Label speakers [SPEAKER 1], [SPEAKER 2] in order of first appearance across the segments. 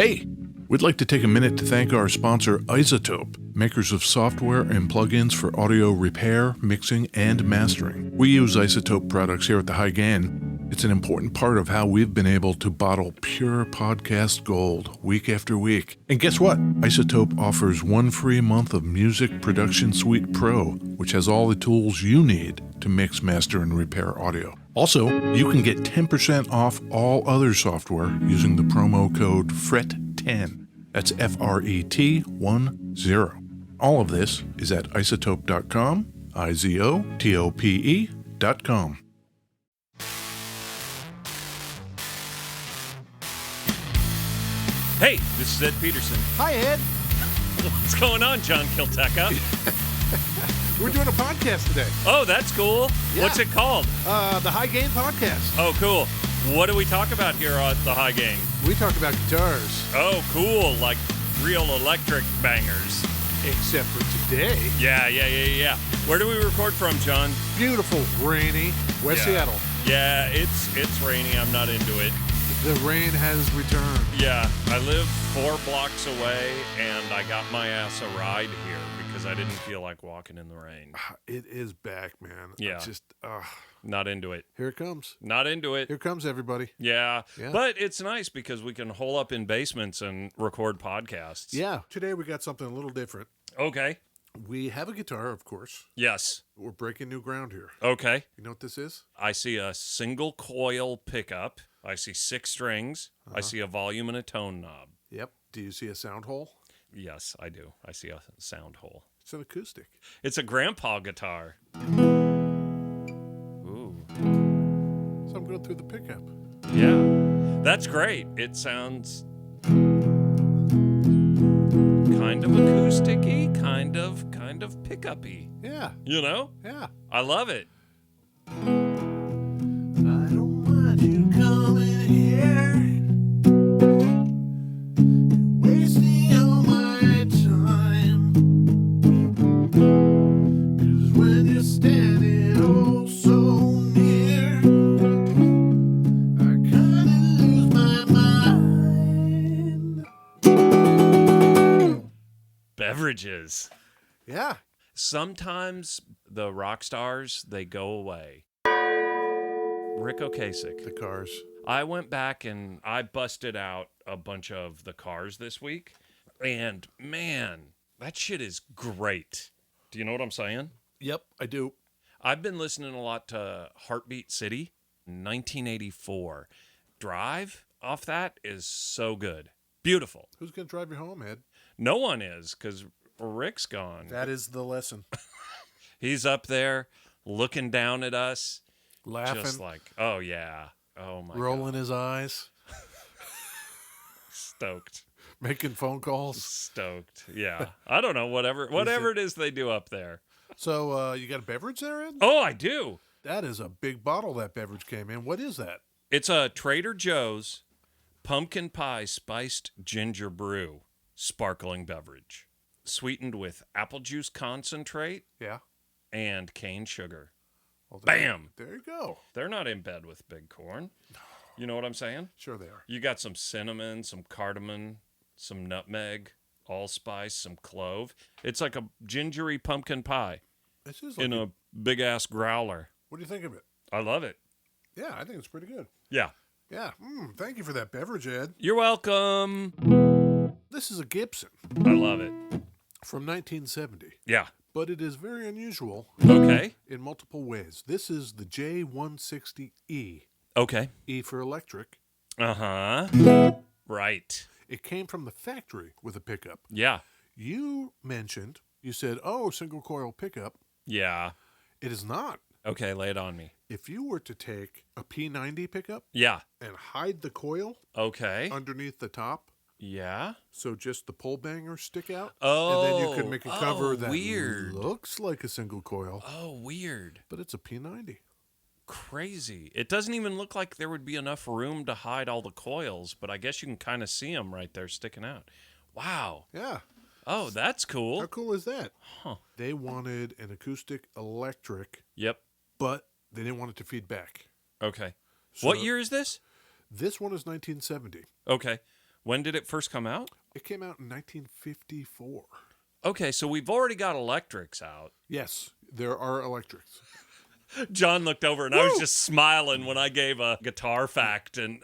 [SPEAKER 1] Hey, we'd like to take a minute to thank our sponsor, Isotope, makers of software and plugins for audio repair, mixing, and mastering. We use Isotope products here at the High Gain. It's an important part of how we've been able to bottle pure podcast gold week after week. And guess what? Isotope offers 1 free month of Music Production Suite Pro, which has all the tools you need to mix, master, and repair audio. Also, you can get 10% off all other software using the promo code FRET10. That's FRET10. All of this is at isotope.com, IZOTOPE.com.
[SPEAKER 2] Hey, this is Ed Peterson.
[SPEAKER 3] Hi, Ed.
[SPEAKER 2] What's going on, John Kilteca?
[SPEAKER 3] We're doing a podcast today.
[SPEAKER 2] Oh, that's cool.
[SPEAKER 3] Yeah.
[SPEAKER 2] What's it called?
[SPEAKER 3] The High Gain Podcast.
[SPEAKER 2] Oh, cool. What do we talk about here at the High Gain?
[SPEAKER 3] We talk about guitars.
[SPEAKER 2] Oh, cool. Like real electric bangers.
[SPEAKER 3] Except for today.
[SPEAKER 2] Yeah. Where do we record from, John?
[SPEAKER 3] Beautiful, rainy West Seattle.
[SPEAKER 2] Yeah, it's rainy. I'm not into it.
[SPEAKER 3] The rain has returned.
[SPEAKER 2] Yeah, I live 4 blocks away, and I got my ass a ride here because I didn't feel like walking in the rain.
[SPEAKER 3] It is back, man.
[SPEAKER 2] Yeah. Not into it.
[SPEAKER 3] Here it comes.
[SPEAKER 2] Not into it.
[SPEAKER 3] Here comes everybody.
[SPEAKER 2] Yeah, but it's nice because we can hole up in basements and record podcasts.
[SPEAKER 3] Yeah. Today we got something a little different.
[SPEAKER 2] Okay.
[SPEAKER 3] We have a guitar, of course.
[SPEAKER 2] Yes.
[SPEAKER 3] We're breaking new ground here.
[SPEAKER 2] Okay.
[SPEAKER 3] You know what this is?
[SPEAKER 2] I see a single coil pickup. I see 6 strings. I see a volume and a tone knob.
[SPEAKER 3] Yep. Do you see a sound hole?
[SPEAKER 2] Yes, I do. I see a sound hole.
[SPEAKER 3] It's an acoustic.
[SPEAKER 2] It's a grandpa guitar. Ooh.
[SPEAKER 3] So I'm going through the pickup.
[SPEAKER 2] Yeah. That's great. It sounds kind of acoustic-y, kind of pickup-y.
[SPEAKER 3] Yeah.
[SPEAKER 2] You know?
[SPEAKER 3] Yeah.
[SPEAKER 2] I love it.
[SPEAKER 3] I don't want you coming here, wasting all my time. 'Cause when you're standing oh so near, I kinda lose my mind.
[SPEAKER 2] Beverages.
[SPEAKER 3] Yeah.
[SPEAKER 2] Sometimes the rock stars, they go away. Rick Ocasek.
[SPEAKER 3] The Cars.
[SPEAKER 2] I went back and I busted out a bunch of the Cars this week. And man, that shit is great. Do you know what I'm saying?
[SPEAKER 3] Yep, I do.
[SPEAKER 2] I've been listening a lot to Heartbeat City, 1984. Drive off that is so good. Beautiful.
[SPEAKER 3] Who's going to drive you home, Ed?
[SPEAKER 2] No one is because Rick's gone.
[SPEAKER 3] That is the lesson.
[SPEAKER 2] He's up there looking down at us.
[SPEAKER 3] Laughing.
[SPEAKER 2] Just like, oh, yeah. Oh, my
[SPEAKER 3] rolling his eyes.
[SPEAKER 2] Stoked.
[SPEAKER 3] Making phone calls.
[SPEAKER 2] Stoked. Yeah. I don't know. Whatever it is they do up there.
[SPEAKER 3] So you got a beverage there, Ed?
[SPEAKER 2] Oh, I do.
[SPEAKER 3] That is a big bottle that beverage came in. What is that?
[SPEAKER 2] It's a Trader Joe's pumpkin pie spiced ginger brew sparkling beverage. Sweetened with apple juice concentrate
[SPEAKER 3] Yeah.
[SPEAKER 2] and cane sugar.
[SPEAKER 3] Well,
[SPEAKER 2] Bam!
[SPEAKER 3] There you go.
[SPEAKER 2] They're not in bed with Big Corn. You know what I'm saying?
[SPEAKER 3] Sure they are.
[SPEAKER 2] You got some cinnamon, some cardamom, some nutmeg, allspice, some clove. It's like a gingery pumpkin pie
[SPEAKER 3] This is like
[SPEAKER 2] in a big-ass growler.
[SPEAKER 3] What do you think of it?
[SPEAKER 2] I love it.
[SPEAKER 3] Yeah, I think it's pretty good.
[SPEAKER 2] Yeah.
[SPEAKER 3] Yeah. Thank you for that beverage, Ed.
[SPEAKER 2] You're welcome.
[SPEAKER 3] This is a Gibson
[SPEAKER 2] I love it.
[SPEAKER 3] from 1970,
[SPEAKER 2] Yeah.
[SPEAKER 3] but it is very unusual
[SPEAKER 2] Okay.
[SPEAKER 3] in multiple ways. This is the J-160E.
[SPEAKER 2] Okay.
[SPEAKER 3] E for electric.
[SPEAKER 2] Uh-huh. Right.
[SPEAKER 3] It came from the factory with a pickup.
[SPEAKER 2] Yeah.
[SPEAKER 3] You said, single coil pickup.
[SPEAKER 2] Yeah.
[SPEAKER 3] It is not.
[SPEAKER 2] Okay, lay it on me.
[SPEAKER 3] If you were to take a P90 pickup
[SPEAKER 2] Yeah.
[SPEAKER 3] and hide the coil
[SPEAKER 2] Okay.
[SPEAKER 3] underneath the top,
[SPEAKER 2] Yeah.
[SPEAKER 3] so just the pole bangers stick out,
[SPEAKER 2] Oh.
[SPEAKER 3] and then you could make a cover that
[SPEAKER 2] weird.
[SPEAKER 3] looks like a single coil,
[SPEAKER 2] Oh, weird.
[SPEAKER 3] but it's a P90.
[SPEAKER 2] Crazy. It doesn't even look like there would be enough room to hide all the coils, but I guess you can kind of see them right there sticking out. Wow.
[SPEAKER 3] Yeah.
[SPEAKER 2] Oh, that's cool.
[SPEAKER 3] How cool is that?
[SPEAKER 2] Huh.
[SPEAKER 3] They wanted an acoustic electric,
[SPEAKER 2] Yep.
[SPEAKER 3] but they didn't want it to feed back.
[SPEAKER 2] Okay.
[SPEAKER 3] So
[SPEAKER 2] What year is this?
[SPEAKER 3] This one is 1970.
[SPEAKER 2] Okay. When did it first come out?
[SPEAKER 3] It came out in 1954.
[SPEAKER 2] Okay, so we've already got electrics out.
[SPEAKER 3] Yes, there are electrics.
[SPEAKER 2] John looked over and I was just smiling when I gave a guitar fact, and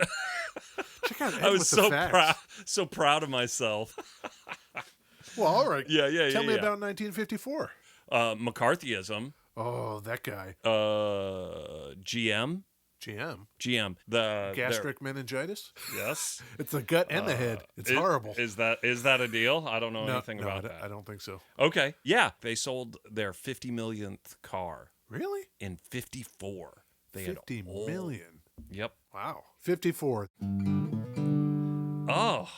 [SPEAKER 3] Check out Ed
[SPEAKER 2] I was
[SPEAKER 3] with
[SPEAKER 2] so
[SPEAKER 3] the facts.
[SPEAKER 2] proud of myself.
[SPEAKER 3] Well, all right.
[SPEAKER 2] Yeah.
[SPEAKER 3] Tell me about 1954.
[SPEAKER 2] McCarthyism.
[SPEAKER 3] Oh, that guy.
[SPEAKER 2] GM.
[SPEAKER 3] GM.
[SPEAKER 2] The
[SPEAKER 3] Gastric meningitis?
[SPEAKER 2] Yes.
[SPEAKER 3] It's the gut and the head. It's horrible.
[SPEAKER 2] Is that a deal? I don't know anything about that.
[SPEAKER 3] I don't think so.
[SPEAKER 2] Okay. Yeah. They sold their 50 millionth car
[SPEAKER 3] Really?
[SPEAKER 2] in 54. They
[SPEAKER 3] 50
[SPEAKER 2] had
[SPEAKER 3] million.
[SPEAKER 2] Yep.
[SPEAKER 3] Wow. 54.
[SPEAKER 2] Oh.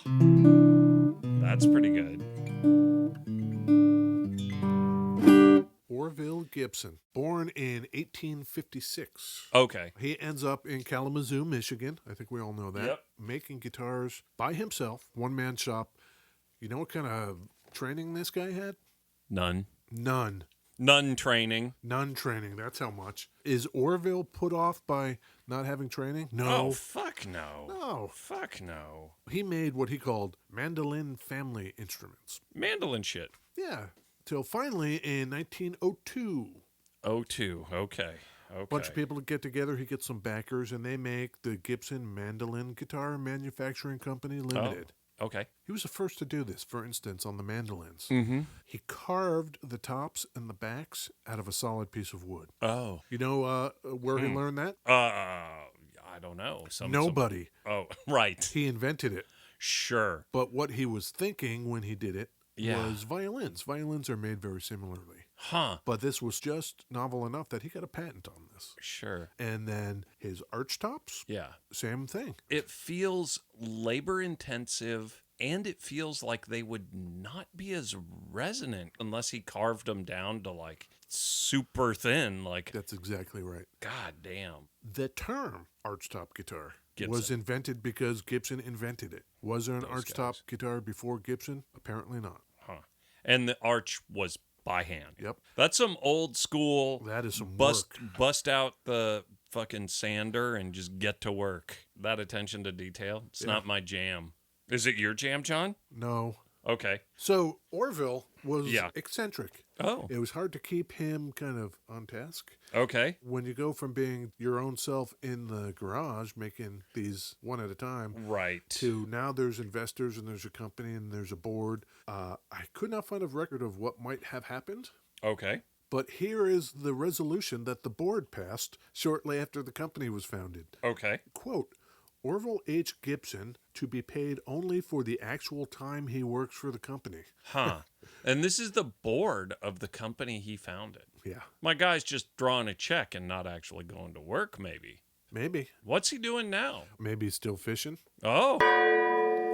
[SPEAKER 2] That's pretty good.
[SPEAKER 3] Orville Gibson, born in 1856.
[SPEAKER 2] Okay.
[SPEAKER 3] He ends up in Kalamazoo, Michigan. I think we all know that.
[SPEAKER 2] Yep.
[SPEAKER 3] Making guitars by himself, one-man shop. You know what kind of training this guy had?
[SPEAKER 2] None training.
[SPEAKER 3] None training. That's how much. Is Orville put off by not having training? No.
[SPEAKER 2] Oh, fuck no.
[SPEAKER 3] No.
[SPEAKER 2] Fuck no.
[SPEAKER 3] He made what he called mandolin family instruments.
[SPEAKER 2] Mandolin shit.
[SPEAKER 3] Yeah. Till finally in 1902.
[SPEAKER 2] 02. Okay.
[SPEAKER 3] A bunch of people get together. He gets some backers, and they make the Gibson Mandolin Guitar Manufacturing Company Limited.
[SPEAKER 2] Oh, okay.
[SPEAKER 3] He was the first to do this, for instance, on the mandolins.
[SPEAKER 2] Mm-hmm.
[SPEAKER 3] He carved the tops and the backs out of a solid piece of wood.
[SPEAKER 2] Oh.
[SPEAKER 3] You know where he learned that?
[SPEAKER 2] I don't know.
[SPEAKER 3] Nobody.
[SPEAKER 2] Oh, right.
[SPEAKER 3] He invented it.
[SPEAKER 2] Sure.
[SPEAKER 3] But what he was thinking when he did it
[SPEAKER 2] Yeah.
[SPEAKER 3] was violins. Violins are made very similarly.
[SPEAKER 2] Huh.
[SPEAKER 3] But this was just novel enough that he got a patent on this.
[SPEAKER 2] Sure.
[SPEAKER 3] And then his arch tops,
[SPEAKER 2] Yeah.
[SPEAKER 3] same thing.
[SPEAKER 2] It feels labor intensive, and it feels like they would not be as resonant unless he carved them down to like super thin. Like,
[SPEAKER 3] That's exactly right.
[SPEAKER 2] god damn.
[SPEAKER 3] The term archtop guitar
[SPEAKER 2] Gibson.
[SPEAKER 3] was invented because Gibson invented it. Was there an
[SPEAKER 2] Those
[SPEAKER 3] archtop
[SPEAKER 2] guys.
[SPEAKER 3] guitar before Gibson? Apparently not.
[SPEAKER 2] Huh. And the arch was by hand.
[SPEAKER 3] Yep.
[SPEAKER 2] That's some old school
[SPEAKER 3] That is some
[SPEAKER 2] bust
[SPEAKER 3] work.
[SPEAKER 2] bust out the fucking sander and just get to work. That attention to detail. It's not my jam. Is it your jam, John?
[SPEAKER 3] No.
[SPEAKER 2] Okay.
[SPEAKER 3] So Orville was
[SPEAKER 2] Yeah.
[SPEAKER 3] eccentric.
[SPEAKER 2] Oh.
[SPEAKER 3] It was hard to keep him kind of on task.
[SPEAKER 2] Okay.
[SPEAKER 3] When you go from being your own self in the garage, making these one at a time,
[SPEAKER 2] Right.
[SPEAKER 3] to now there's investors and there's a company and there's a board. I could not find a record of what might have happened,
[SPEAKER 2] Okay.
[SPEAKER 3] but here is the resolution that the board passed shortly after the company was founded.
[SPEAKER 2] Okay.
[SPEAKER 3] Quote, Orville H. Gibson to be paid only for the actual time he works for the company.
[SPEAKER 2] Huh. And this is the board of the company he founded.
[SPEAKER 3] Yeah,
[SPEAKER 2] My guy's just drawing a check and not actually going to work, maybe.
[SPEAKER 3] maybe.
[SPEAKER 2] What's he doing now?
[SPEAKER 3] Maybe he's still fishing
[SPEAKER 2] Oh,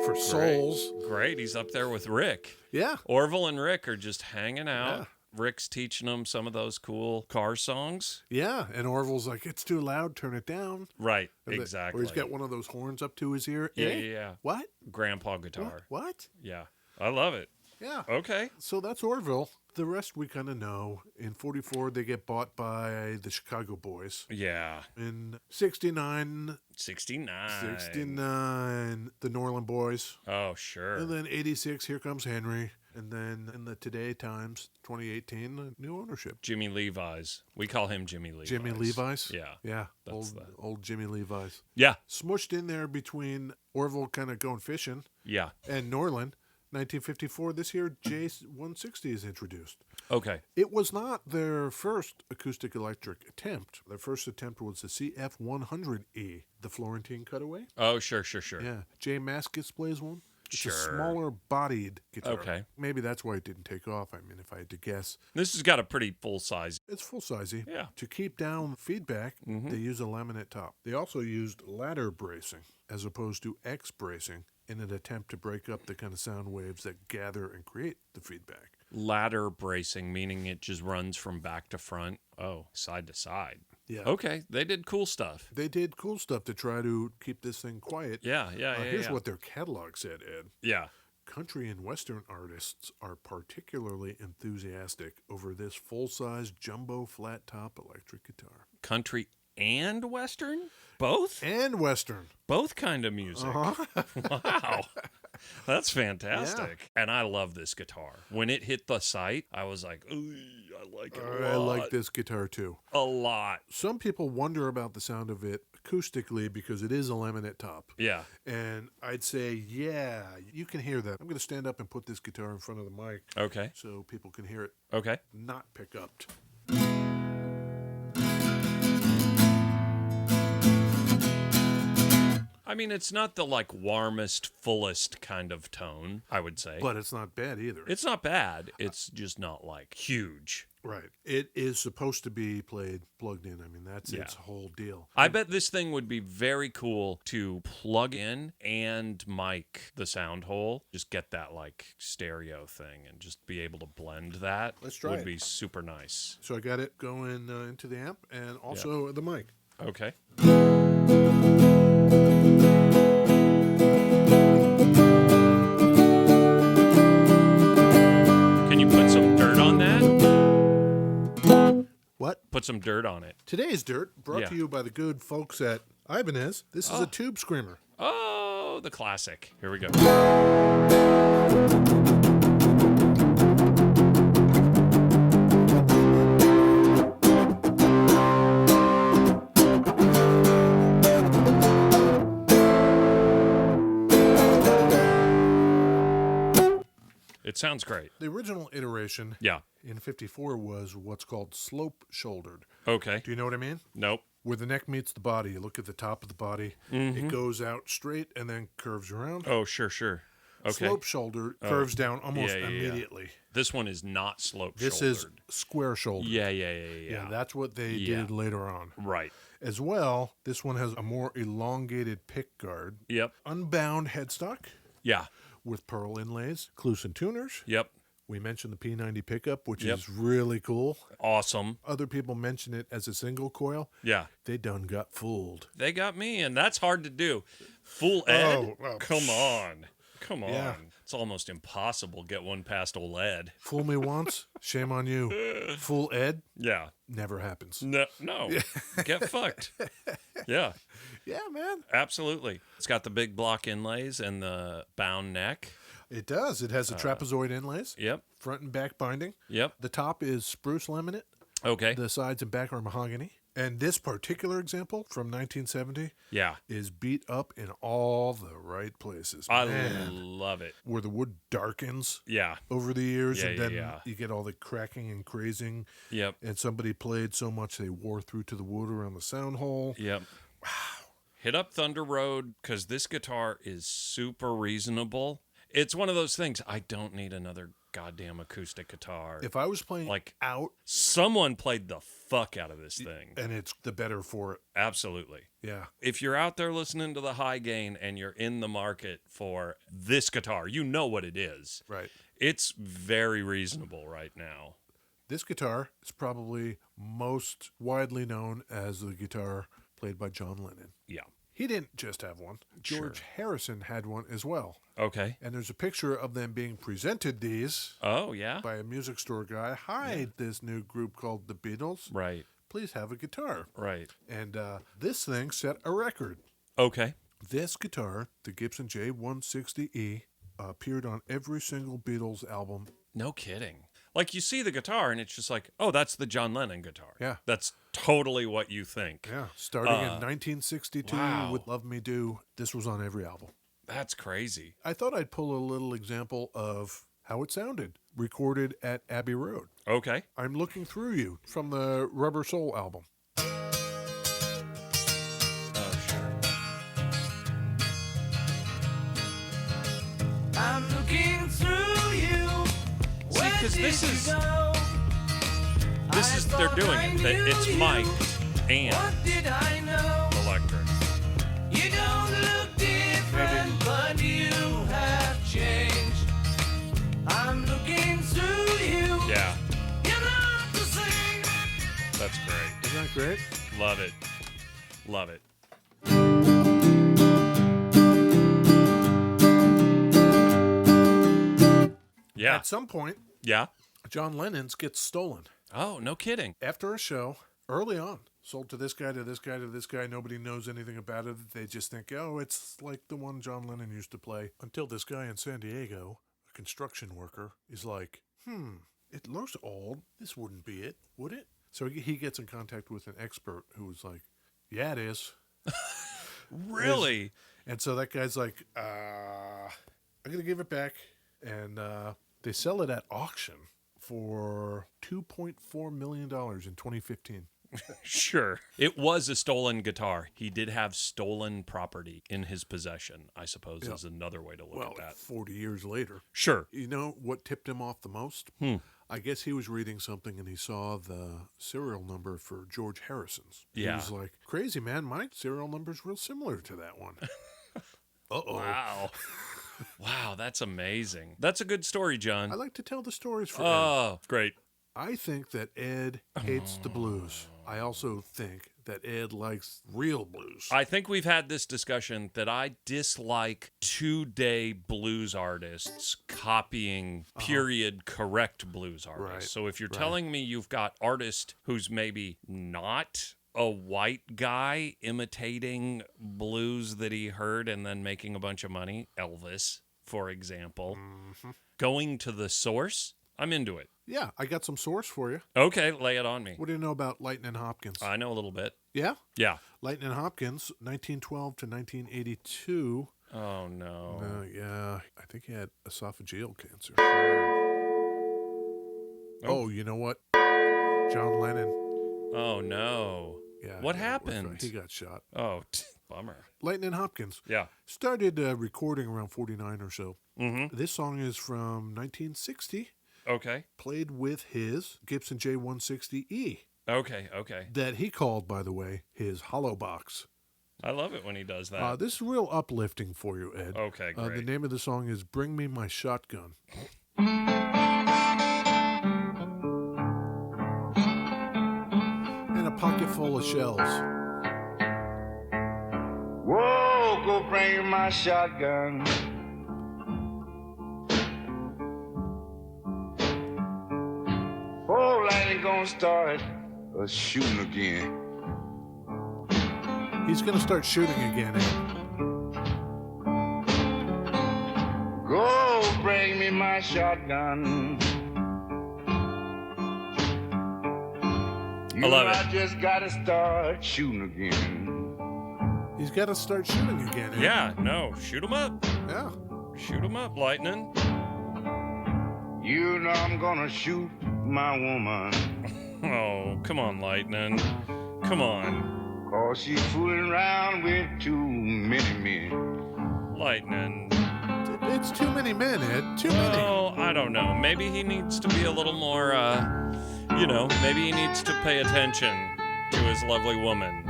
[SPEAKER 3] for souls.
[SPEAKER 2] great. He's up there with Rick.
[SPEAKER 3] Yeah.
[SPEAKER 2] Orville and Rick are just hanging out.
[SPEAKER 3] Yeah.
[SPEAKER 2] Rick's teaching them some of those cool car songs.
[SPEAKER 3] Yeah, and Orville's like, it's too loud, turn it down.
[SPEAKER 2] Right,
[SPEAKER 3] Or
[SPEAKER 2] exactly.
[SPEAKER 3] Or he's got one of those horns up to his ear.
[SPEAKER 2] Yeah,
[SPEAKER 3] Eh?
[SPEAKER 2] yeah.
[SPEAKER 3] What?
[SPEAKER 2] Grandpa guitar.
[SPEAKER 3] What?
[SPEAKER 2] Yeah, I love it.
[SPEAKER 3] Yeah.
[SPEAKER 2] Okay.
[SPEAKER 3] So that's Orville. The rest we kind of know. In 44, they get bought by the Chicago Boys.
[SPEAKER 2] Yeah.
[SPEAKER 3] In 69,
[SPEAKER 2] 69.
[SPEAKER 3] the Norland Boys.
[SPEAKER 2] Oh, sure.
[SPEAKER 3] And then 86, here comes Henry. And then in the Today Times, 2018, new ownership.
[SPEAKER 2] Jimmy Levi's. We call him Jimmy Levi's.
[SPEAKER 3] Jimmy Levi's?
[SPEAKER 2] Yeah.
[SPEAKER 3] Yeah,
[SPEAKER 2] That's
[SPEAKER 3] old Jimmy Levi's.
[SPEAKER 2] Yeah.
[SPEAKER 3] Smushed in there between Orville kind of going fishing
[SPEAKER 2] Yeah.
[SPEAKER 3] and Norland. 1954, this year, J-160 is introduced.
[SPEAKER 2] Okay.
[SPEAKER 3] It was not their first acoustic electric attempt. Their first attempt was the CF-100E, the Florentine cutaway.
[SPEAKER 2] Oh, sure.
[SPEAKER 3] Yeah. Jay Maskis plays one. It's
[SPEAKER 2] Sure.
[SPEAKER 3] a smaller bodied guitar.
[SPEAKER 2] Okay.
[SPEAKER 3] Maybe that's why it didn't take off. I mean, if I had to guess.
[SPEAKER 2] This has got a pretty full size.
[SPEAKER 3] It's full-sizey.
[SPEAKER 2] Yeah.
[SPEAKER 3] To keep down feedback, they use a laminate top. They also used ladder bracing as opposed to X bracing in an attempt to break up the kind of sound waves that gather and create the feedback.
[SPEAKER 2] Ladder bracing, meaning it just runs from back to front. Oh, side to side.
[SPEAKER 3] Yeah.
[SPEAKER 2] Okay. They did cool stuff.
[SPEAKER 3] They did cool stuff to try to keep this thing quiet.
[SPEAKER 2] Yeah.
[SPEAKER 3] Here's what their catalog said, Ed.
[SPEAKER 2] Yeah.
[SPEAKER 3] Country and Western artists are particularly enthusiastic over this full-size jumbo flat-top electric guitar.
[SPEAKER 2] Country and Western? Both?
[SPEAKER 3] And Western.
[SPEAKER 2] Both kind of music. Wow. That's fantastic. And I love this guitar. When it hit the site, I was like, ooh, I like it a lot.
[SPEAKER 3] I like this guitar too.
[SPEAKER 2] A lot.
[SPEAKER 3] Some people wonder about the sound of it acoustically because it is a laminate top.
[SPEAKER 2] Yeah.
[SPEAKER 3] And I'd say, yeah, you can hear that. I'm going to stand up and put this guitar in front of the mic
[SPEAKER 2] Okay.
[SPEAKER 3] so people can hear it
[SPEAKER 2] Okay.
[SPEAKER 3] not pick up.
[SPEAKER 2] I mean, it's not the like warmest, fullest kind of tone, I would say.
[SPEAKER 3] But it's not bad either.
[SPEAKER 2] It's not bad. It's just not like huge.
[SPEAKER 3] Right. It is supposed to be played plugged in. I mean, that's its whole deal.
[SPEAKER 2] I bet this thing would be very cool to plug in and mic the sound hole. Just get that like stereo thing and just be able to blend that.
[SPEAKER 3] Let's try
[SPEAKER 2] would
[SPEAKER 3] it.
[SPEAKER 2] be super nice.
[SPEAKER 3] So I got it going into the amp and also the mic.
[SPEAKER 2] Okay. Can you put some dirt on that?
[SPEAKER 3] What?
[SPEAKER 2] Put some dirt on it.
[SPEAKER 3] Today's Dirt brought to you by the good folks at Ibanez. This is a tube screamer.
[SPEAKER 2] Oh, the classic. Here we go. It sounds great.
[SPEAKER 3] The original iteration
[SPEAKER 2] Yeah.
[SPEAKER 3] in 54 was what's called slope-shouldered.
[SPEAKER 2] Okay.
[SPEAKER 3] Do you know what I mean?
[SPEAKER 2] Nope.
[SPEAKER 3] Where the neck meets the body. You look at the top of the body. It goes out straight and then curves around.
[SPEAKER 2] Oh, sure. Okay.
[SPEAKER 3] Slope-shouldered curves down almost
[SPEAKER 2] yeah.
[SPEAKER 3] immediately.
[SPEAKER 2] This one is not slope
[SPEAKER 3] This is square-shouldered.
[SPEAKER 2] Yeah.
[SPEAKER 3] Yeah, that's what they did later on.
[SPEAKER 2] Right.
[SPEAKER 3] As well, this one has a more elongated pick guard,
[SPEAKER 2] Yep.
[SPEAKER 3] unbound headstock
[SPEAKER 2] Yeah.
[SPEAKER 3] with pearl inlays, Clusen tuners.
[SPEAKER 2] Yep.
[SPEAKER 3] We mentioned the P90 pickup, which
[SPEAKER 2] Yep.
[SPEAKER 3] is really cool.
[SPEAKER 2] Awesome.
[SPEAKER 3] Other people mention it as a single coil.
[SPEAKER 2] Yeah.
[SPEAKER 3] They done got fooled.
[SPEAKER 2] They got me, and that's hard to do. Full Ed?
[SPEAKER 3] Oh, well,
[SPEAKER 2] Come on. Come on.
[SPEAKER 3] Yeah.
[SPEAKER 2] It's almost impossible to get one past old Ed.
[SPEAKER 3] Fool me once, shame on you. Full Ed,
[SPEAKER 2] Yeah.
[SPEAKER 3] never happens.
[SPEAKER 2] No. Get fucked. Yeah.
[SPEAKER 3] Yeah, man.
[SPEAKER 2] Absolutely. It's got the big block inlays and the bound neck.
[SPEAKER 3] It does. It has the trapezoid inlays,
[SPEAKER 2] Yep.
[SPEAKER 3] front and back binding.
[SPEAKER 2] Yep.
[SPEAKER 3] The top is spruce laminate.
[SPEAKER 2] Okay.
[SPEAKER 3] The sides and back are mahogany. And this particular example from 1970
[SPEAKER 2] Yeah.
[SPEAKER 3] is beat up in all the right places.
[SPEAKER 2] I
[SPEAKER 3] Man,
[SPEAKER 2] love it.
[SPEAKER 3] where the wood darkens
[SPEAKER 2] Yeah.
[SPEAKER 3] over the years,
[SPEAKER 2] Yeah,
[SPEAKER 3] and then
[SPEAKER 2] yeah.
[SPEAKER 3] you get all the cracking and crazing.
[SPEAKER 2] Yep.
[SPEAKER 3] And somebody played so much they wore through to the wood around the sound hole.
[SPEAKER 2] Yep. Wow. Hit up Thunder Road because this guitar is super reasonable. It's one of those things. I don't need another goddamn acoustic guitar.
[SPEAKER 3] If I was playing
[SPEAKER 2] Like-
[SPEAKER 3] out,
[SPEAKER 2] Someone played the fuck out of this thing.
[SPEAKER 3] and it's the better for it.
[SPEAKER 2] Absolutely.
[SPEAKER 3] Yeah.
[SPEAKER 2] If you're out there listening to the high gain and you're in the market for this guitar, you know what it is.
[SPEAKER 3] Right.
[SPEAKER 2] It's very reasonable right now.
[SPEAKER 3] This guitar is probably most widely known as the guitar played by John Lennon.
[SPEAKER 2] Yeah.
[SPEAKER 3] He didn't just have one. George Harrison had one as well.
[SPEAKER 2] Okay.
[SPEAKER 3] And there's a picture of them being presented these
[SPEAKER 2] Oh, yeah.
[SPEAKER 3] by a music store guy. Hi, this new group called the Beatles.
[SPEAKER 2] Right.
[SPEAKER 3] Please have a guitar.
[SPEAKER 2] Right.
[SPEAKER 3] And this thing set a record.
[SPEAKER 2] Okay.
[SPEAKER 3] This guitar, the Gibson J-160E, appeared on every single Beatles album.
[SPEAKER 2] No kidding. Like you see the guitar and it's just like, oh, that's the John Lennon guitar.
[SPEAKER 3] Yeah.
[SPEAKER 2] That's totally what you think.
[SPEAKER 3] Yeah, starting in 1962
[SPEAKER 2] wow.
[SPEAKER 3] with Love Me Do. This was on every album.
[SPEAKER 2] That's crazy.
[SPEAKER 3] I thought I'd pull a little example of how it sounded, recorded at Abbey Road.
[SPEAKER 2] Okay.
[SPEAKER 3] I'm Looking Through You from the Rubber Soul album.
[SPEAKER 2] Oh, sure.
[SPEAKER 4] I'm looking through you.
[SPEAKER 2] See, because this is they're doing it. It's mic'd and
[SPEAKER 4] What did I know?
[SPEAKER 2] electric.
[SPEAKER 4] You don't look different, but you have changed. I'm looking through you.
[SPEAKER 2] Yeah,
[SPEAKER 4] You're not the same.
[SPEAKER 2] that's great.
[SPEAKER 3] Isn't that great?
[SPEAKER 2] Love it. Love it. Yeah.
[SPEAKER 3] At some point,
[SPEAKER 2] Yeah.
[SPEAKER 3] John Lennon's gets stolen.
[SPEAKER 2] Oh, no kidding.
[SPEAKER 3] After a show, early on, sold to this guy, to this guy, to this guy. Nobody knows anything about it. They just think, oh, it's like the one John Lennon used to play. Until this guy in San Diego, a construction worker, is like, it looks old. This wouldn't be it, would it? So he gets in contact with an expert who's like, yeah, it is.
[SPEAKER 2] Really?
[SPEAKER 3] And so that guy's like, I'm going to give it back. And they sell it at auction for $2.4 million in 2015.
[SPEAKER 2] Sure. It was a stolen guitar. He did have stolen property in his possession, I suppose, is another way to look at that.
[SPEAKER 3] 40 years later.
[SPEAKER 2] Sure.
[SPEAKER 3] You know what tipped him off the most? I guess he was reading something and he saw the serial number for George Harrison's. He was like, crazy, man. My serial number's real similar to that one. Uh-oh.
[SPEAKER 2] Wow. Wow, that's amazing. That's a good story, John.
[SPEAKER 3] I like to tell the stories for Ed.
[SPEAKER 2] Oh, great.
[SPEAKER 3] I think that Ed hates the blues. I also think that Ed likes real blues.
[SPEAKER 2] I think we've had this discussion that I dislike two-day blues artists copying period correct blues artists.
[SPEAKER 3] Right,
[SPEAKER 2] So if you're telling me you've got artist who's maybe not a white guy imitating blues that he heard and then making a bunch of money, Elvis, for example, going to the source, I'm into it.
[SPEAKER 3] Yeah, I got some source for you.
[SPEAKER 2] Okay, lay it on me.
[SPEAKER 3] What do you know about Lightnin' Hopkins?
[SPEAKER 2] I know a little bit.
[SPEAKER 3] Yeah?
[SPEAKER 2] Yeah.
[SPEAKER 3] Lightnin' Hopkins, 1912 to 1982.
[SPEAKER 2] Oh, no.
[SPEAKER 3] Yeah, I think he had esophageal cancer. Oh, you know what? John Lennon.
[SPEAKER 2] Oh, no.
[SPEAKER 3] Yeah.
[SPEAKER 2] What
[SPEAKER 3] yeah,
[SPEAKER 2] happened?
[SPEAKER 3] He got shot.
[SPEAKER 2] Oh, bummer.
[SPEAKER 3] Lightnin' Hopkins.
[SPEAKER 2] Yeah.
[SPEAKER 3] Started recording around 49 or so.
[SPEAKER 2] Mm-hmm.
[SPEAKER 3] This song is from 1960.
[SPEAKER 2] Okay.
[SPEAKER 3] Played with his Gibson J-160E.
[SPEAKER 2] Okay. Okay.
[SPEAKER 3] That he called, by the way, his hollow box.
[SPEAKER 2] I love it when he does that.
[SPEAKER 3] This is real uplifting for you, Ed.
[SPEAKER 2] Okay, great.
[SPEAKER 3] The name of the song is Bring Me My Shotgun. And a pocket full of shells.
[SPEAKER 5] Whoa, go bring my shotgun. Oh, lightning gonna start shooting again.
[SPEAKER 3] He's going to start shooting again, Ed.
[SPEAKER 5] Go bring me my shotgun.
[SPEAKER 2] I love it.
[SPEAKER 5] I just gotta start shooting again.
[SPEAKER 3] He's got to start shooting again, Ed.
[SPEAKER 2] Yeah, no, shoot him up.
[SPEAKER 3] Yeah.
[SPEAKER 2] Shoot him up, Lightning.
[SPEAKER 5] You know I'm gonna shoot my woman.
[SPEAKER 2] Oh, come on, Lightning. Come on.
[SPEAKER 5] Cause she's fooling around with too many men.
[SPEAKER 2] Lightning.
[SPEAKER 3] It's too many men, Ed. Too many.
[SPEAKER 2] Oh, I don't know. Maybe he needs to be a little more, maybe he needs to pay attention to his lovely woman.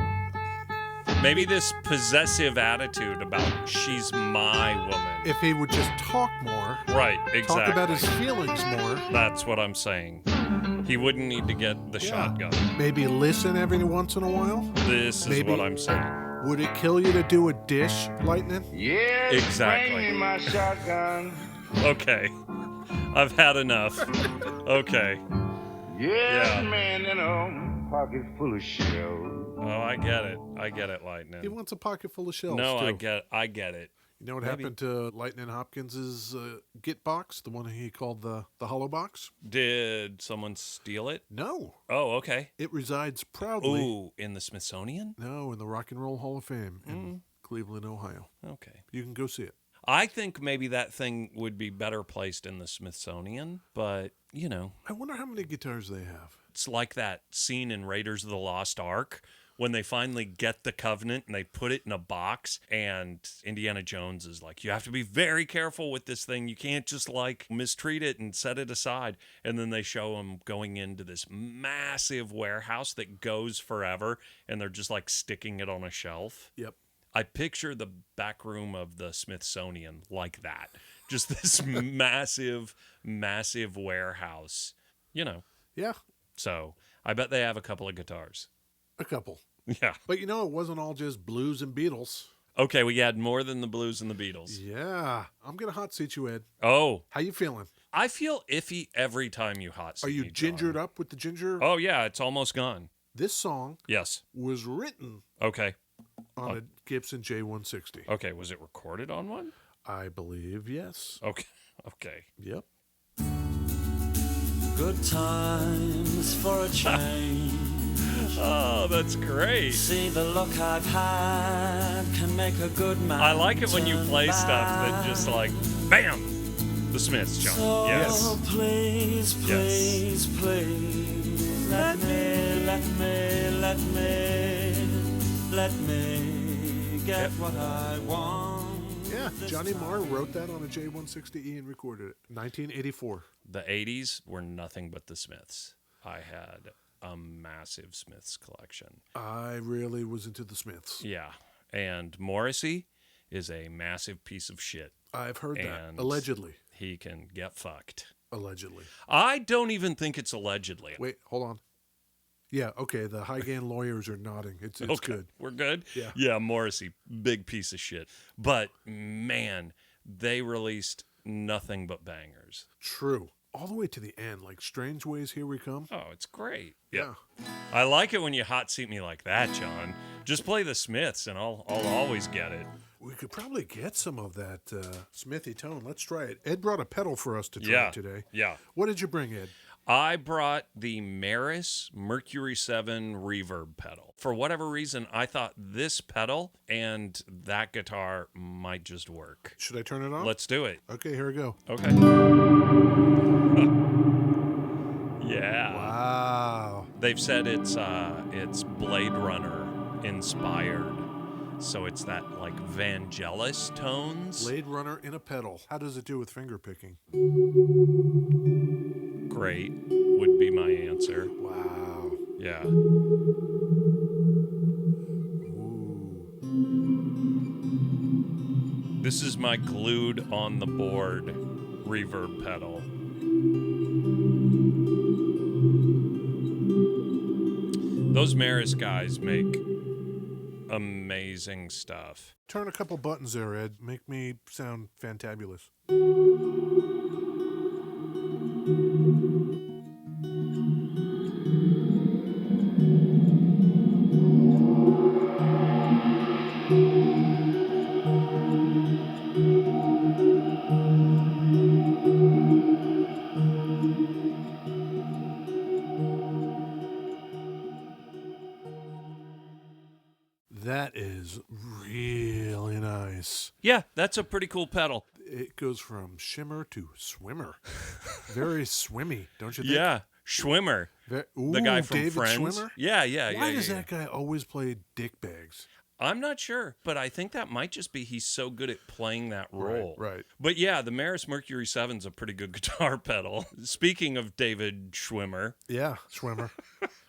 [SPEAKER 2] Maybe this possessive attitude about she's my woman.
[SPEAKER 3] If he would just talk more.
[SPEAKER 2] Right, exactly.
[SPEAKER 3] Talk about his feelings more.
[SPEAKER 2] That's what I'm saying. He wouldn't need to get the shotgun.
[SPEAKER 3] Maybe listen every once in a while.
[SPEAKER 2] This is what I'm saying.
[SPEAKER 3] Would it kill you to do a dish, Lightning?
[SPEAKER 5] Yeah,
[SPEAKER 2] Exactly.
[SPEAKER 5] bring me my shotgun.
[SPEAKER 2] Okay. I've had enough. Okay.
[SPEAKER 5] Yeah,
[SPEAKER 2] Yeah.
[SPEAKER 5] man, in a pocket full of shells.
[SPEAKER 2] Oh, I get it. I get it,
[SPEAKER 3] He
[SPEAKER 2] Lightning.
[SPEAKER 3] wants a pocket full of shells,
[SPEAKER 2] No,
[SPEAKER 3] too.
[SPEAKER 2] I get it.
[SPEAKER 3] You know what
[SPEAKER 2] Maybe.
[SPEAKER 3] happened to Lightning Hopkins' Git box, the one he called the hollow box?
[SPEAKER 2] Did someone steal it?
[SPEAKER 3] No.
[SPEAKER 2] Oh, okay.
[SPEAKER 3] It resides proudly.
[SPEAKER 2] Ooh, in the Smithsonian?
[SPEAKER 3] No, in the Rock and Roll Hall of Fame in Cleveland, Ohio.
[SPEAKER 2] Okay.
[SPEAKER 3] You can go see it.
[SPEAKER 2] I think maybe that thing would be better placed in the Smithsonian, but,
[SPEAKER 3] I wonder how many guitars they have.
[SPEAKER 2] it's like that scene in Raiders of the Lost Ark when they finally get the Covenant and they put it in a box, and Indiana Jones is like, you have to be very careful with this thing. You can't just mistreat it and set it aside. And then they show him going into this massive warehouse that goes forever, and they're just sticking it on a shelf.
[SPEAKER 3] Yep.
[SPEAKER 2] I picture the back room of the Smithsonian like that. Just this massive, massive warehouse,
[SPEAKER 3] Yeah,
[SPEAKER 2] So I bet they have a couple of guitars.
[SPEAKER 3] a couple.
[SPEAKER 2] Yeah.
[SPEAKER 3] But it wasn't all just blues and Beatles.
[SPEAKER 2] Okay, we had more than the Blues and the Beatles.
[SPEAKER 3] Yeah. I'm going to hot seat you, Ed.
[SPEAKER 2] Oh,
[SPEAKER 3] How you feeling?
[SPEAKER 2] I feel iffy every time you hot seat
[SPEAKER 3] Are you
[SPEAKER 2] me, John.
[SPEAKER 3] gingered up with the ginger?
[SPEAKER 2] Oh, yeah, it's almost gone.
[SPEAKER 3] This song
[SPEAKER 2] Yes.
[SPEAKER 3] was written
[SPEAKER 2] Okay.
[SPEAKER 3] on a Gibson J-160.
[SPEAKER 2] Okay. Was it recorded on one?
[SPEAKER 3] I believe, yes.
[SPEAKER 2] Okay. Okay.
[SPEAKER 3] Yep.
[SPEAKER 4] Good times for a change.
[SPEAKER 2] Oh, that's great.
[SPEAKER 4] See the luck I've had can make a good man.
[SPEAKER 2] I like it when you
[SPEAKER 4] turn
[SPEAKER 2] play stuff that
[SPEAKER 4] bad.
[SPEAKER 2] just like, bam, the Smiths, John.
[SPEAKER 4] So
[SPEAKER 2] Yes.
[SPEAKER 4] please, please, please, let me get what I want.
[SPEAKER 3] Yeah,
[SPEAKER 4] this
[SPEAKER 3] Johnny
[SPEAKER 4] time.
[SPEAKER 3] Marr wrote that on a J-160E and recorded it. 1984.
[SPEAKER 2] The 80s were nothing but the Smiths. I had a massive Smiths collection.
[SPEAKER 3] I really was into the Smiths.
[SPEAKER 2] Yeah. And Morrissey is a massive piece of shit.
[SPEAKER 3] I've heard that.
[SPEAKER 2] And
[SPEAKER 3] Allegedly.
[SPEAKER 2] He can get fucked.
[SPEAKER 3] Allegedly.
[SPEAKER 2] I don't even think it's allegedly.
[SPEAKER 3] Wait, hold on. Yeah, okay, the high-gain lawyers are nodding. It's
[SPEAKER 2] Okay,
[SPEAKER 3] good.
[SPEAKER 2] we're good?
[SPEAKER 3] Yeah.
[SPEAKER 2] Yeah, Morrissey, big piece of shit. But, man, they released nothing but bangers.
[SPEAKER 3] True. All the way to the end, like Strange Ways, Here We Come.
[SPEAKER 2] Oh, it's great.
[SPEAKER 3] Yeah.
[SPEAKER 2] I like it when you hot seat me like that, John. Just play the Smiths and I'll always get it.
[SPEAKER 3] We could probably get some of that Smithy tone. Let's try it. Ed brought a pedal for us to try
[SPEAKER 2] Yeah.
[SPEAKER 3] today.
[SPEAKER 2] Yeah.
[SPEAKER 3] What did you bring, Ed?
[SPEAKER 2] I brought the Meris Mercury 7 reverb pedal. For whatever reason, I thought this pedal and that guitar might just work.
[SPEAKER 3] Should I turn it on?
[SPEAKER 2] Let's do it.
[SPEAKER 3] Okay, here we go.
[SPEAKER 2] Okay. Yeah.
[SPEAKER 3] Wow.
[SPEAKER 2] They've said it's Blade Runner inspired. So it's that like Vangelis tones.
[SPEAKER 3] Blade Runner in a pedal. How does it do with finger picking?
[SPEAKER 2] Great would be my answer.
[SPEAKER 3] Wow.
[SPEAKER 2] Yeah.
[SPEAKER 3] Ooh.
[SPEAKER 2] This is my glued on the board reverb pedal. Those Meris guys make amazing stuff.
[SPEAKER 3] Turn a couple buttons there, Ed. Make me sound fantabulous. That is really nice.
[SPEAKER 2] Yeah, that's a pretty cool pedal.
[SPEAKER 3] It goes from shimmer to swimmer. Very swimmy, don't you think?
[SPEAKER 2] Yeah, Schwimmer, the guy from
[SPEAKER 3] David
[SPEAKER 2] Friends.
[SPEAKER 3] Schwimmer?
[SPEAKER 2] Yeah.
[SPEAKER 3] Why does that guy always play dick bags?
[SPEAKER 2] I'm not sure, but I think that might just be he's so good at playing that role.
[SPEAKER 3] Right.
[SPEAKER 2] But yeah, the Meris Mercury 7's a pretty good guitar pedal. Speaking of David Schwimmer,
[SPEAKER 3] Yeah, swimmer.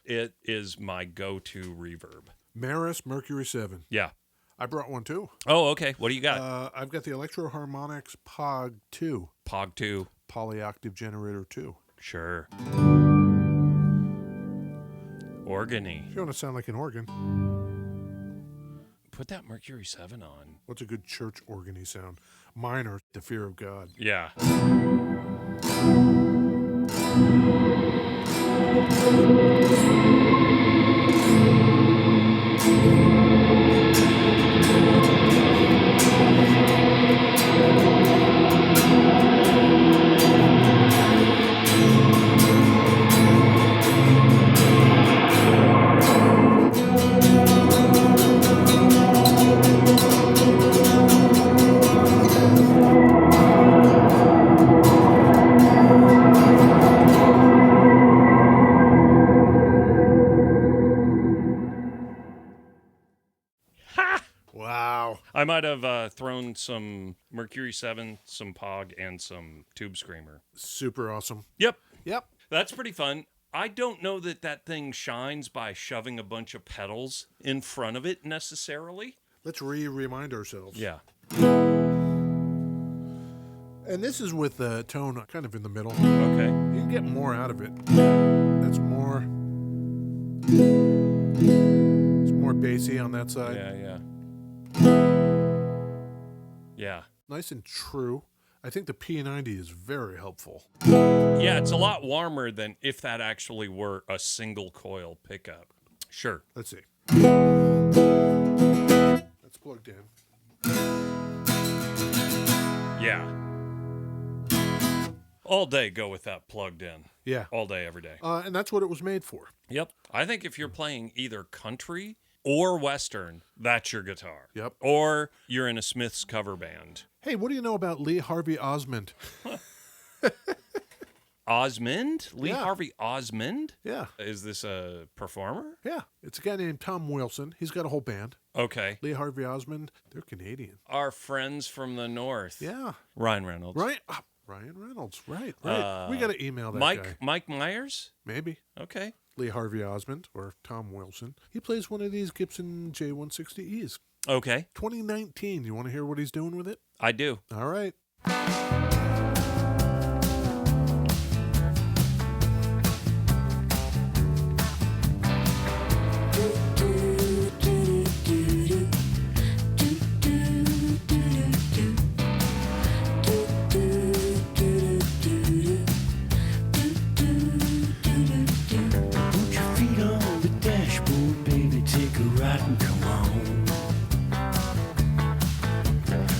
[SPEAKER 2] it is my go-to reverb.
[SPEAKER 3] Meris Mercury 7.
[SPEAKER 2] Yeah.
[SPEAKER 3] I brought one too.
[SPEAKER 2] Oh, okay. What do you got?
[SPEAKER 3] I've got the Electro Harmonics POG 2.
[SPEAKER 2] Pog 2.
[SPEAKER 3] Polyoctave Generator 2.
[SPEAKER 2] Sure. Organy.
[SPEAKER 3] If you want to sound like an organ,
[SPEAKER 2] Put that Mercury 7 on.
[SPEAKER 3] what's a good church organy sound? Minor, the fear of God.
[SPEAKER 2] Yeah.
[SPEAKER 3] Wow.
[SPEAKER 2] I might have thrown some Mercury 7, some Pog, and some Tube Screamer.
[SPEAKER 3] Super awesome.
[SPEAKER 2] Yep.
[SPEAKER 3] Yep.
[SPEAKER 2] That's pretty fun. I don't know that thing shines by shoving a bunch of pedals in front of it necessarily.
[SPEAKER 3] Let's remind ourselves.
[SPEAKER 2] Yeah.
[SPEAKER 3] And this is with the tone kind of in the middle.
[SPEAKER 2] Okay.
[SPEAKER 3] You can get more out of it. That's more. It's more bassy on that side.
[SPEAKER 2] Yeah. Yeah.
[SPEAKER 3] Nice and true. I think the P90 is very helpful.
[SPEAKER 2] Yeah, it's a lot warmer than if that actually were a single coil pickup. Sure.
[SPEAKER 3] Let's see. That's plugged in.
[SPEAKER 2] Yeah. All day go with that plugged in.
[SPEAKER 3] Yeah.
[SPEAKER 2] All day, every day.
[SPEAKER 3] And that's what it was made for.
[SPEAKER 2] Yep. I think if you're playing either country or Western, that's your guitar.
[SPEAKER 3] Yep.
[SPEAKER 2] Or you're in a Smiths cover band.
[SPEAKER 3] Hey, what do you know about Lee Harvey Osmond?
[SPEAKER 2] Osmond? Lee
[SPEAKER 3] Yeah.
[SPEAKER 2] Harvey Osmond?
[SPEAKER 3] Yeah.
[SPEAKER 2] Is this a performer?
[SPEAKER 3] Yeah. It's a guy named Tom Wilson. He's got a whole band.
[SPEAKER 2] Okay.
[SPEAKER 3] Lee Harvey Osmond, they're Canadian.
[SPEAKER 2] Our friends from the north.
[SPEAKER 3] Yeah.
[SPEAKER 2] Ryan Reynolds.
[SPEAKER 3] Right? Ryan Reynolds. Right. We got to email that guy.
[SPEAKER 2] Mike Myers?
[SPEAKER 3] Maybe.
[SPEAKER 2] Okay.
[SPEAKER 3] Lee Harvey Osmond or Tom Wilson. He plays one of these Gibson J-160Es.
[SPEAKER 2] Okay.
[SPEAKER 3] 2019. You want to hear what he's doing with it?
[SPEAKER 2] I do.
[SPEAKER 3] All right.
[SPEAKER 4] Put your feet on the dashboard, baby, take a ride and come on.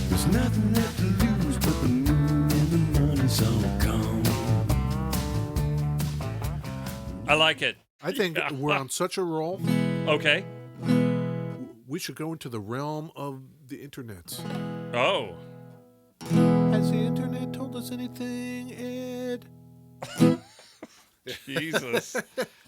[SPEAKER 4] There's nothing left to lose but the moon and the money's all gone.
[SPEAKER 2] I like it.
[SPEAKER 3] I think we're on such a roll.
[SPEAKER 2] Okay.
[SPEAKER 3] We should go into the realm of the internets.
[SPEAKER 2] Oh.
[SPEAKER 3] Has the internet told us anything, Ed?
[SPEAKER 2] Jesus.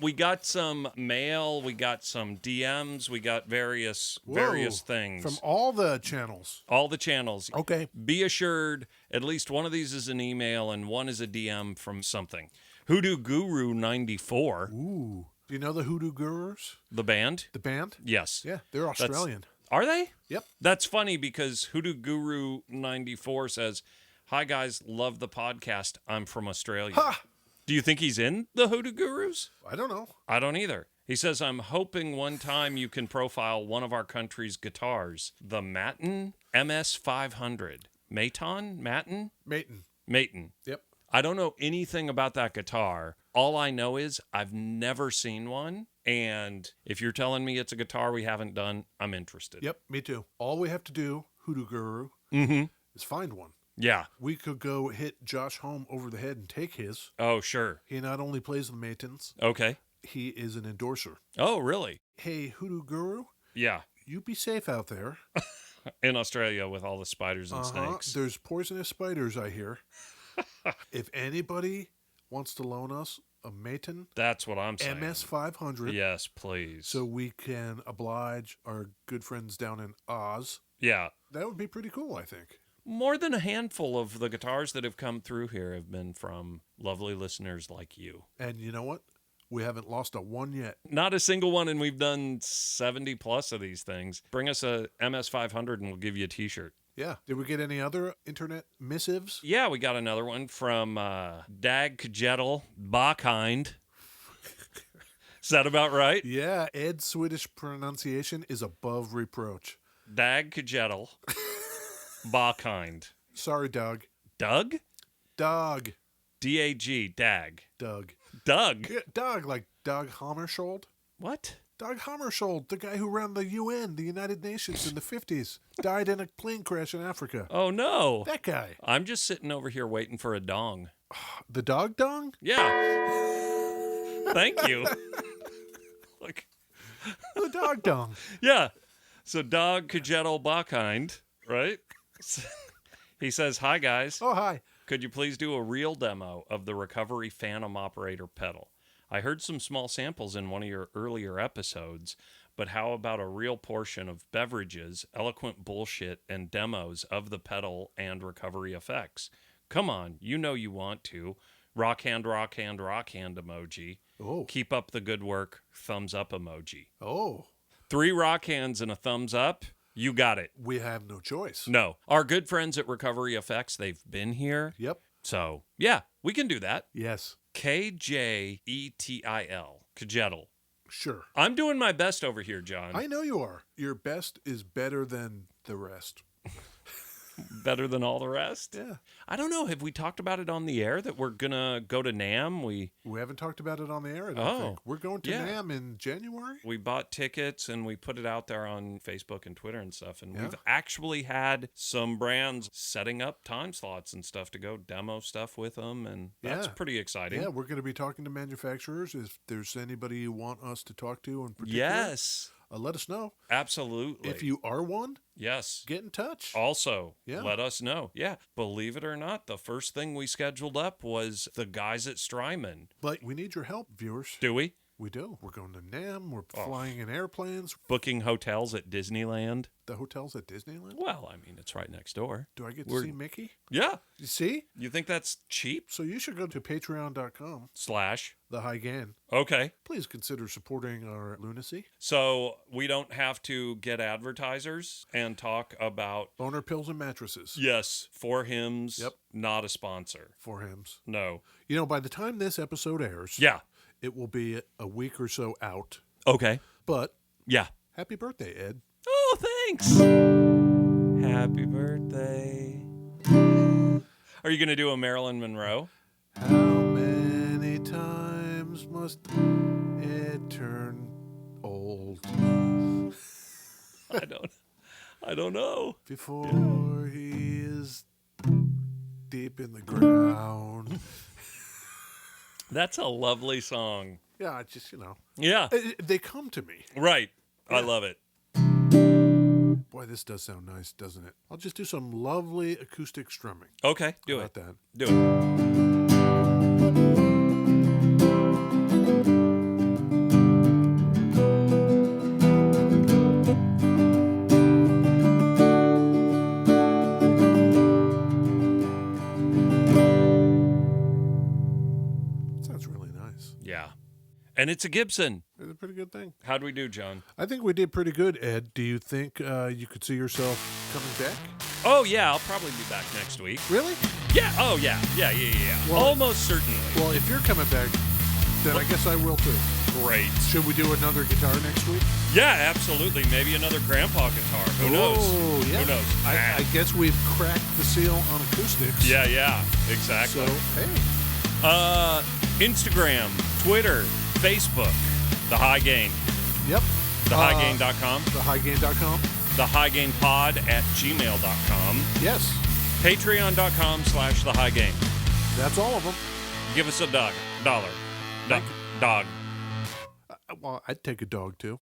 [SPEAKER 2] We got some mail, we got some DMs, we got various
[SPEAKER 3] Whoa.
[SPEAKER 2] things.
[SPEAKER 3] From all the channels.
[SPEAKER 2] all the channels.
[SPEAKER 3] Okay.
[SPEAKER 2] Be assured, at least one of these is an email and one is a DM from something. Hoodoo Guru 94,
[SPEAKER 3] Ooh. Do you know the Hoodoo Gurus?
[SPEAKER 2] the band?
[SPEAKER 3] The band?
[SPEAKER 2] Yes.
[SPEAKER 3] Yeah, they're Australian.
[SPEAKER 2] Are they?
[SPEAKER 3] Yep.
[SPEAKER 2] That's funny because Hoodoo Guru 94 says, "Hi guys, love the podcast. I'm from Australia."
[SPEAKER 3] Ha!
[SPEAKER 2] Do you think he's in the Hoodoo Gurus?
[SPEAKER 3] I don't know.
[SPEAKER 2] I don't either. He says, "I'm hoping one time you can profile one of our country's guitars, the Maton MS500. Maton? Maton?
[SPEAKER 3] Maton.
[SPEAKER 2] Maton.
[SPEAKER 3] Yep.
[SPEAKER 2] I don't know anything about that guitar. All I know is I've never seen one. And if you're telling me it's a guitar we haven't done, I'm interested."
[SPEAKER 3] Yep, me too. All we have to do, Hoodoo Guru, is find one.
[SPEAKER 2] Yeah.
[SPEAKER 3] We could go hit Josh home over the head and take his.
[SPEAKER 2] Oh, sure.
[SPEAKER 3] He not only plays the Matons,
[SPEAKER 2] Okay.
[SPEAKER 3] he is an endorser.
[SPEAKER 2] Oh, really?
[SPEAKER 3] Hey, Hoodoo Guru,
[SPEAKER 2] Yeah.
[SPEAKER 3] you be safe out there.
[SPEAKER 2] In Australia with all the spiders and snakes.
[SPEAKER 3] There's poisonous spiders, I hear. If anybody wants to loan us a Maton
[SPEAKER 2] That's what I'm saying.
[SPEAKER 3] MS500,
[SPEAKER 2] Yes, please.
[SPEAKER 3] so we can oblige our good friends down in Oz,
[SPEAKER 2] yeah.
[SPEAKER 3] that would be pretty cool, I think.
[SPEAKER 2] More than a handful of the guitars that have come through here have been from lovely listeners like you.
[SPEAKER 3] And you know what? We haven't lost a one yet.
[SPEAKER 2] Not a single one, and we've done 70 plus of these things. Bring us a MS500 and we'll give you a t-shirt.
[SPEAKER 3] Yeah. Did we get any other internet missives?
[SPEAKER 2] Yeah, we got another one from Dag Kajetel Bakind. Is that about right?
[SPEAKER 3] Yeah, Ed's Swedish pronunciation is above reproach.
[SPEAKER 2] Dag Kajetel Bakind.
[SPEAKER 3] Sorry, Doug.
[SPEAKER 2] Doug?
[SPEAKER 3] Doug.
[SPEAKER 2] D-A-G, Dag.
[SPEAKER 3] Doug.
[SPEAKER 2] Doug?
[SPEAKER 3] Yeah, Doug, like Doug Hammarskjöld.
[SPEAKER 2] What?
[SPEAKER 3] Doug Hammarskjöld, the guy who ran the UN, the United Nations in the 50s, died in a plane crash in Africa.
[SPEAKER 2] Oh, no.
[SPEAKER 3] That guy.
[SPEAKER 2] I'm just sitting over here waiting for a dong.
[SPEAKER 3] The dog dong?
[SPEAKER 2] Yeah. Thank you. Like,
[SPEAKER 3] The dog dong.
[SPEAKER 2] yeah. So Dag Kajetel Bakind, right? He says, "Hi, guys.
[SPEAKER 3] Oh, hi.
[SPEAKER 2] Could you please do a real demo of the Recovery Phantom Operator pedal? I heard some small samples in one of your earlier episodes, but how about a real portion of beverages, eloquent bullshit, and demos of the pedal and recovery effects? Come on, you know you want to. Rock hand, rock hand, rock hand emoji.
[SPEAKER 3] Oh.
[SPEAKER 2] Keep up the good work, thumbs up emoji.
[SPEAKER 3] Oh.
[SPEAKER 2] 3 rock hands and a thumbs up. You got it.
[SPEAKER 3] We have no choice.
[SPEAKER 2] No. Our good friends at Recovery Effects, they've been here.
[SPEAKER 3] Yep.
[SPEAKER 2] So, yeah, we can do that.
[SPEAKER 3] Yes.
[SPEAKER 2] K-J-E-T-I-L. Kajetel.
[SPEAKER 3] Sure.
[SPEAKER 2] I'm doing my best over here, John.
[SPEAKER 3] I know you are. Your best is better than the rest.
[SPEAKER 2] Better than all the rest?
[SPEAKER 3] Yeah.
[SPEAKER 2] I don't know. Have we talked about it on the air that we're going to go to NAMM?
[SPEAKER 3] We haven't talked about it on the air, I don't think. We're going to NAMM in January?
[SPEAKER 2] We bought tickets and we put it out there on Facebook and Twitter and stuff. And we've actually had some brands setting up time slots and stuff to go demo stuff with them. And that's pretty exciting.
[SPEAKER 3] Yeah, we're going to be talking to manufacturers. If there's anybody you want us to talk to in particular,
[SPEAKER 2] yes.
[SPEAKER 3] Let us know.
[SPEAKER 2] Absolutely.
[SPEAKER 3] If you are one,
[SPEAKER 2] yes,
[SPEAKER 3] get in touch.
[SPEAKER 2] Also, let us know. Yeah, believe it or not, the first thing we scheduled up was the guys at Strymon.
[SPEAKER 3] But we need your help, viewers.
[SPEAKER 2] Do we?
[SPEAKER 3] We do. We're going to NAMM. We're flying in airplanes.
[SPEAKER 2] Booking hotels at Disneyland.
[SPEAKER 3] The hotels at Disneyland?
[SPEAKER 2] Well, I mean, it's right next door.
[SPEAKER 3] Do I get to see Mickey?
[SPEAKER 2] Yeah.
[SPEAKER 3] You see?
[SPEAKER 2] You think that's cheap?
[SPEAKER 3] So you should go to patreon.com/
[SPEAKER 2] The
[SPEAKER 3] High Gain.
[SPEAKER 2] Okay.
[SPEAKER 3] Please consider supporting our lunacy.
[SPEAKER 2] So we don't have to get advertisers and talk about
[SPEAKER 3] Boner pills and mattresses.
[SPEAKER 2] Yes. For Hims. Yep. Not a sponsor.
[SPEAKER 3] For Hims.
[SPEAKER 2] No.
[SPEAKER 3] You know, by the time this episode airs, it will be a week or so out.
[SPEAKER 2] Okay.
[SPEAKER 3] But happy birthday, Ed.
[SPEAKER 2] Oh, thanks. Happy birthday. Are you going to do a Marilyn Monroe?
[SPEAKER 3] How many times must Ed turn old?
[SPEAKER 2] I don't know.
[SPEAKER 3] Before he is deep in the ground.
[SPEAKER 2] That's a lovely song.
[SPEAKER 3] Yeah, just, you know.
[SPEAKER 2] Yeah.
[SPEAKER 3] They come to me.
[SPEAKER 2] Right. I love it.
[SPEAKER 3] Boy, this does sound nice, doesn't it? I'll just do some lovely acoustic strumming.
[SPEAKER 2] Okay, do
[SPEAKER 3] How
[SPEAKER 2] it.
[SPEAKER 3] about that?
[SPEAKER 2] Do it.
[SPEAKER 3] Sounds really nice.
[SPEAKER 2] Yeah. And it's a Gibson.
[SPEAKER 3] It's a pretty good thing.
[SPEAKER 2] How'd we do, John?
[SPEAKER 3] I think we did pretty good, Ed. Do you think you could see yourself coming back?
[SPEAKER 2] Oh, yeah. I'll probably be back next week.
[SPEAKER 3] Really?
[SPEAKER 2] Yeah. Oh, yeah. Yeah.
[SPEAKER 3] Well,
[SPEAKER 2] almost certainly.
[SPEAKER 3] Well, if you're coming back, then I guess I will too.
[SPEAKER 2] Great.
[SPEAKER 3] Should we do another guitar next week?
[SPEAKER 2] Yeah, absolutely. Maybe another grandpa guitar. Who knows?
[SPEAKER 3] Oh, yeah.
[SPEAKER 2] Who knows?
[SPEAKER 3] I guess we've cracked the seal on acoustics.
[SPEAKER 2] Yeah. Exactly.
[SPEAKER 3] So, hey.
[SPEAKER 2] Instagram, Twitter, Facebook, The High Gain.
[SPEAKER 3] Yep.
[SPEAKER 2] TheHighGain.com.
[SPEAKER 3] TheHighGain.com.
[SPEAKER 2] TheHighGainPod@gmail.com.
[SPEAKER 3] Yes.
[SPEAKER 2] Patreon.com/TheHighGain.
[SPEAKER 3] That's all of them.
[SPEAKER 2] Give us a dollar. Dog.
[SPEAKER 3] Well, I'd take a dog too.